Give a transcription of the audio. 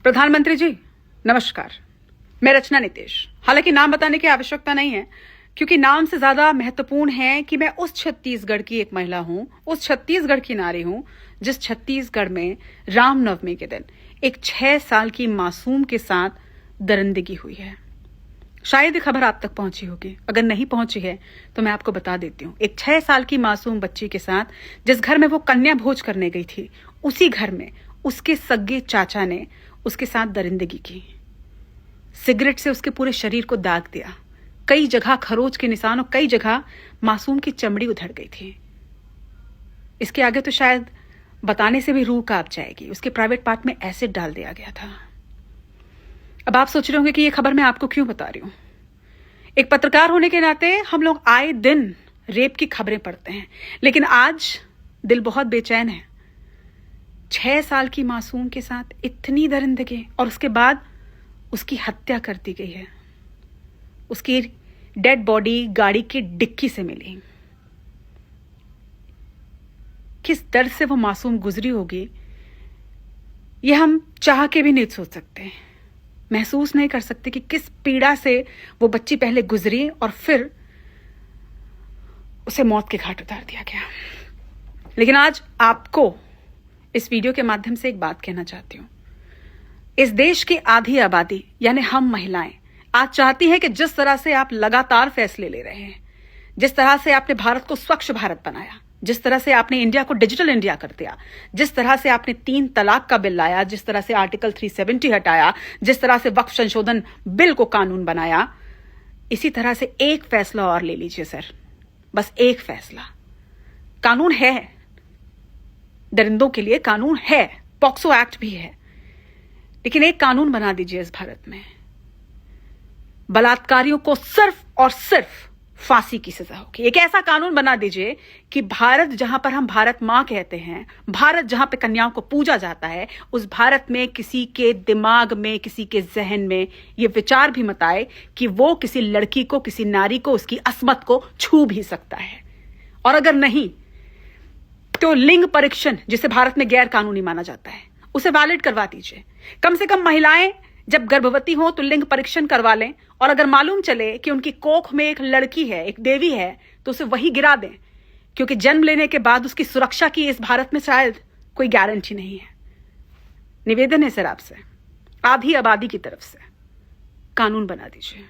प्रधानमंत्री जी नमस्कार, मैं रचना नितेश। हालांकि नाम बताने की आवश्यकता नहीं है, क्योंकि नाम से ज्यादा महत्वपूर्ण है कि मैं उस छत्तीसगढ़ की एक महिला हूं, उस छत्तीसगढ़ की नारी हूं जिस छत्तीसगढ़ में रामनवमी के दिन एक 6 साल की मासूम के साथ दरिंदगी हुई है। शायद ये खबर आप तक पहुंची होगी, अगर नहीं पहुंची है तो मैं आपको बता देती हूँ। एक 6 साल की मासूम बच्ची के साथ जिस घर में वो कन्या भोज करने गई थी, उसी घर में उसके सगे चाचा ने उसके साथ दरिंदगी की। सिगरेट से उसके पूरे शरीर को दाग दिया, कई जगह खरोच के निशान और कई जगह मासूम की चमड़ी उधड़ गई थी। इसके आगे तो शायद बताने से भी रूह कांप जाएगी। उसके प्राइवेट पार्ट में एसिड डाल दिया गया था। अब आप सोच रहे होंगे कि ये खबर मैं आपको क्यों बता रही हूं। एक पत्रकार होने के नाते हम लोग आए दिन रेप की खबरें पढ़ते हैं, लेकिन आज दिल बहुत बेचैन है। 6 साल की मासूम के साथ इतनी दरिंदगी और उसके बाद उसकी हत्या कर दी गई है। उसकी डेड बॉडी गाड़ी की डिक्की से मिली। किस दर्द से वो मासूम गुजरी होगी, ये हम चाह के भी नहीं सोच सकते, महसूस नहीं कर सकते कि किस पीड़ा से वो बच्ची पहले गुजरी और फिर उसे मौत के घाट उतार दिया गया। लेकिन आज आपको इस वीडियो के माध्यम से एक बात कहना चाहती हूं। इस देश की आधी आबादी यानी हम महिलाएं आज चाहती हैं कि जिस तरह से आप लगातार फैसले ले रहे हैं, जिस तरह से आपने भारत को स्वच्छ भारत बनाया, जिस तरह से आपने इंडिया को डिजिटल इंडिया कर दिया, जिस तरह से आपने 3 तलाक का बिल लाया, जिस तरह से आर्टिकल 370 हटाया, जिस तरह से वक्फ संशोधन बिल को कानून बनाया, इसी तरह से एक फैसला और ले लीजिए सर, बस एक फैसला। कानून है, दरिंदों के लिए कानून है, पॉक्सो एक्ट भी है, लेकिन एक कानून बना दीजिए इस भारत में, बलात्कारियों को सिर्फ और सिर्फ फांसी की सजा होगी। एक ऐसा कानून बना दीजिए कि भारत जहां पर हम भारत मां कहते हैं, भारत जहां पे कन्याओं को पूजा जाता है, उस भारत में किसी के दिमाग में, किसी के जहन में यह विचार भी मत आए कि वो किसी लड़की को, किसी नारी को, उसकी अस्मत को छू भी सकता है। और अगर नहीं तो लिंग परीक्षण, जिसे भारत में गैर कानूनी माना जाता है, उसे वैलिड करवा दीजिए। कम से कम महिलाएं जब गर्भवती हो तो लिंग परीक्षण करवा लें, और अगर मालूम चले कि उनकी कोख में एक लड़की है, एक देवी है, तो उसे वही गिरा दें, क्योंकि जन्म लेने के बाद उसकी सुरक्षा की इस भारत में शायद कोई गारंटी नहीं है। निवेदन है सर आपसे, आधी आबादी की तरफ से कानून बना दीजिए।